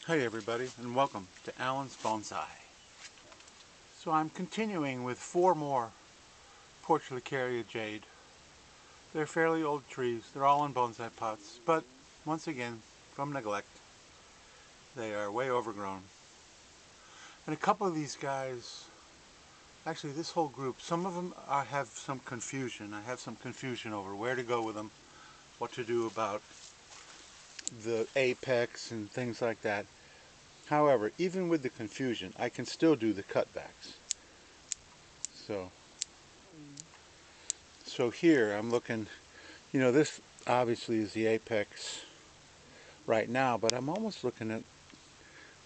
Hey everybody, and welcome to Alan's Bonsai. So I'm continuing with 4 more Portulacaria jade. They're fairly old trees, they're all in bonsai pots, but once again, from neglect, they are way overgrown. And a couple of these guys, actually this whole group, some of them have some confusion. I have some confusion over where to go with them, what to do about the apex and things like that. However, even with the confusion, I can still do the cutbacks. So here I'm looking, this obviously is the apex right now, but I'm almost looking at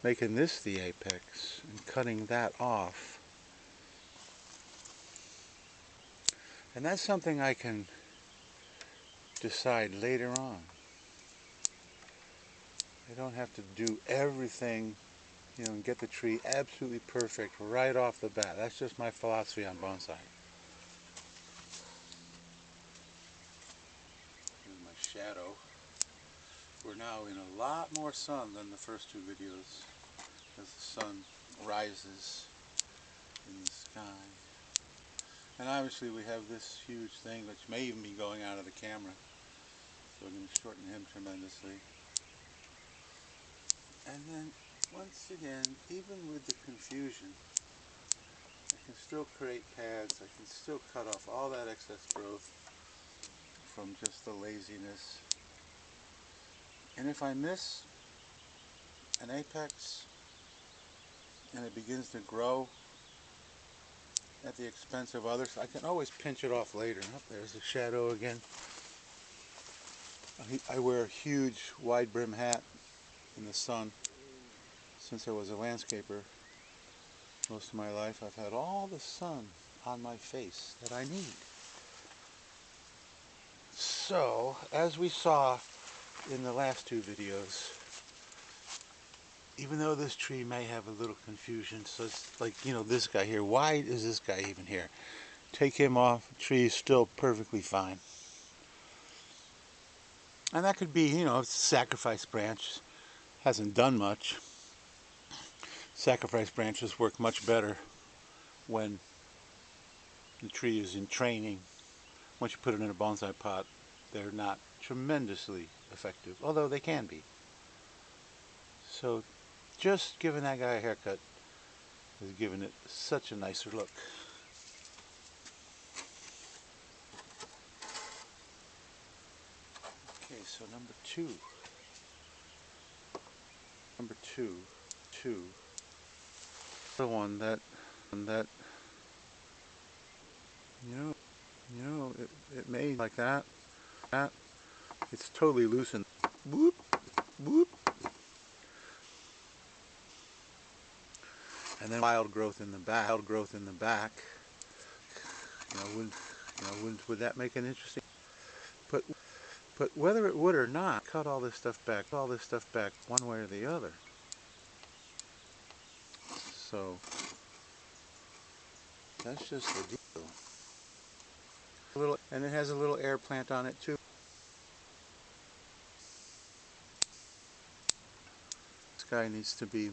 making this the apex and cutting that off. And that's something I can decide later on. I don't have to do everything, and get the tree absolutely perfect right off the bat. That's just my philosophy on bonsai. Here's my shadow. We're now in a lot more sun than the first 2 videos as the sun rises in the sky. And obviously we have this huge thing which may even be going out of the camera, so I'm going to shorten him tremendously. And then once again, even with the confusion, I can still create pads, I can still cut off all that excess growth from just the laziness. And if I miss an apex and it begins to grow at the expense of others, I can always pinch it off later. Oh, there's a shadow again. I wear a huge wide brim hat in the sun. Since I was a landscaper most of my life, I've had all the sun on my face that I need. So, as we saw in the last 2 videos, even though this tree may have a little confusion, so it's like, this guy here, why is this guy even here? Take him off, the tree is still perfectly fine. And that could be, sacrifice branch, hasn't done much. Sacrifice branches work much better when the tree is in training. Once you put it in a bonsai pot, they're not tremendously effective, although they can be. So just giving that guy a haircut has given it such a nicer look. Okay, so number two, the one that it may like that. It's totally loosened. Whoop, whoop. And then wild growth in the back. Would that make an interesting? But whether it would or not, cut all this stuff back one way or the other. So that's just the deal. And it has a little air plant on it too. This guy needs to be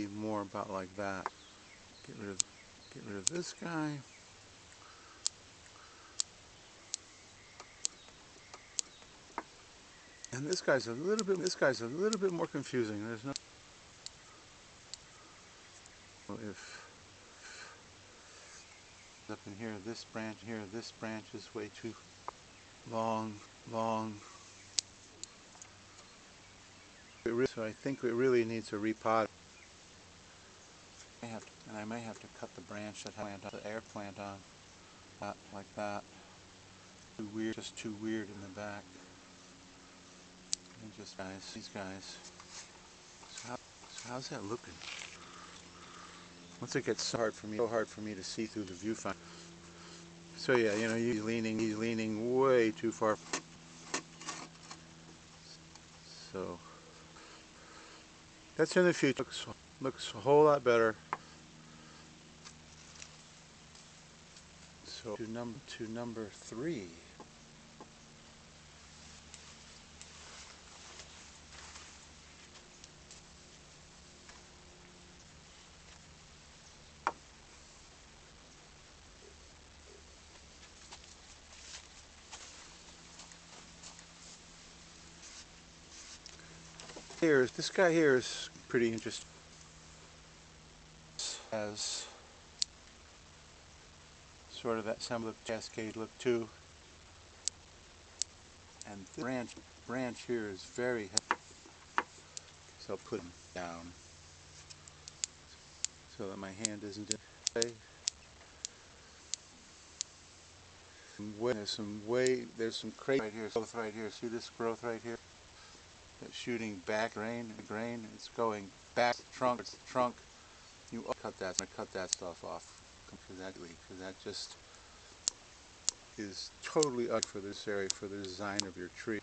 more about like that. Get rid of this guy. And this guy's a little bit more confusing. There's no if up in here, this branch is way too long. So I think it really needs a repot. I may have to cut the branch that has the air plant on, like that. Just too weird in the back. And just these guys. So how's that looking? Once it gets so hard for me to see through the viewfinder. So yeah, he's leaning way too far. So that's in the future. Looks a whole lot better. So to number 3. this guy here is pretty interesting. Has sort of that semblance of cascade look too, and the branch here is very heavy, so I'll put him down so that my hand isn't in the way. There's some crate right here, growth right here. See this growth right here? That's shooting back grain. It's going back to the trunk. You cut that stuff off completely, because that just is totally up for this area, for the design of your tree.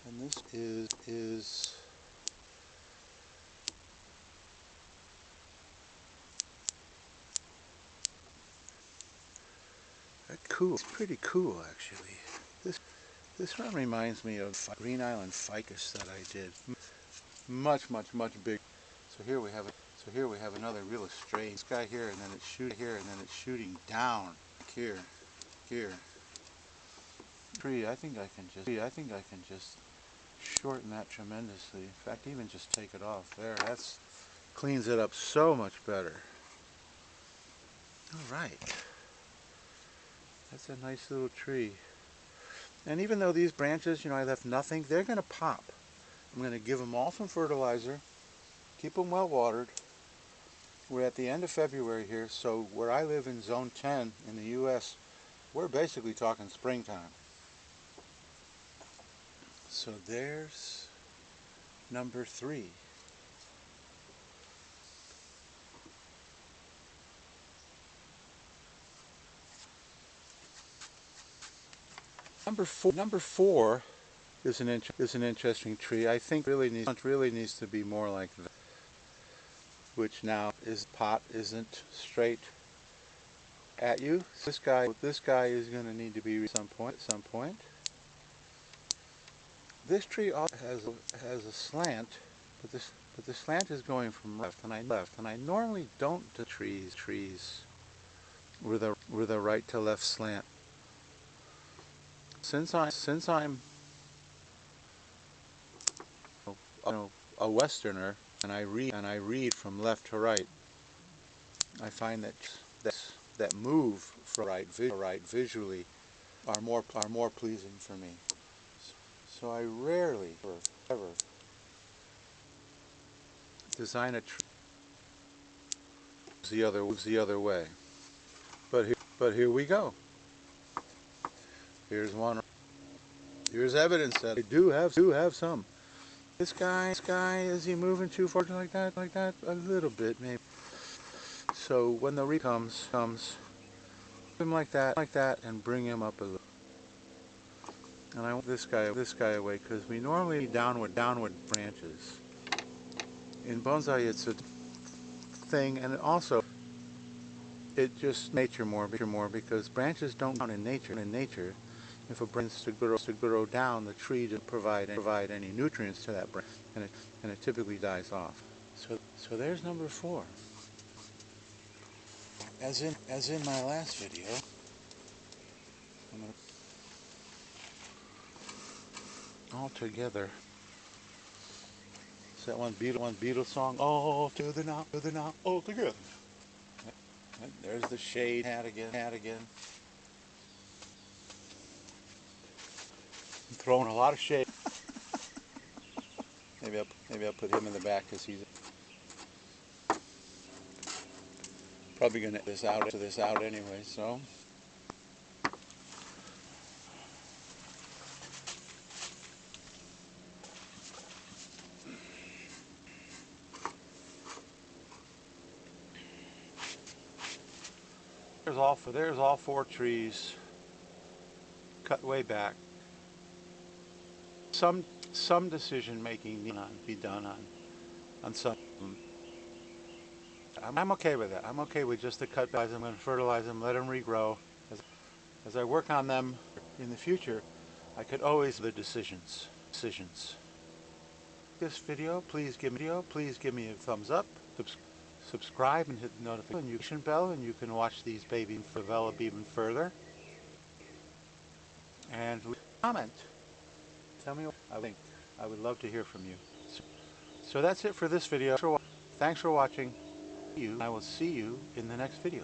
And this is cool. It's pretty cool, actually. This one reminds me of Green Island ficus that I did. Much bigger. So here we have another real strange guy here, and then it's shooting here, and then it's shooting down here. Tree. I think I can just shorten that tremendously. In fact, even just take it off there. That's cleans it up so much better. All right. That's a nice little tree. And even though these branches, I left nothing, they're going to pop. I'm going to give them all some fertilizer, keep them well watered. We're at the end of February here, so where I live in Zone 10 in the U.S., we're basically talking springtime. So there's number 3. Number four is an interesting tree. I think really needs to be more like that, which now is pot isn't straight at you. This guy is going to need to be at some point. This tree also has a slant, but the slant is going from left, and I normally don't do trees with a right to left slant. Since I'm a Westerner and I read from left to right, I find that move from right visually are more pleasing for me. So I rarely ever design a tree the other way. But here we go. Here's one. Here's evidence that I do have some. This guy, is he moving too far like that? A little bit, maybe. So when the reap comes, him like that, and bring him up a little. And I want this guy away, because we normally need downward branches. In bonsai, it's a thing, and also it just nature more, because branches don't count in nature. If a branch to grow down, the tree doesn't provide any nutrients to that branch, and it typically dies off. So there's number 4. As in my last video, I'm gonna all together. Is that one Beatles song? All together, all together. And there's the shade hat again. I'm throwing a lot of shade. Maybe I'll put him in the back, because he's probably going to edit this out anyway. So there's all 4 trees cut way back. Some decision making needs to be done on some of them. I'm okay with that. I'm okay with just the cutbacks. I'm going to fertilize them, let them regrow. As I work on them in the future, I could always make the decisions. This video, please give me a thumbs up. subscribe and hit the notification bell, and you can watch these babies develop even further. And leave a comment. Tell me what I think. I would love to hear from you. So that's it for this video. Thanks for watching. I will see you in the next video.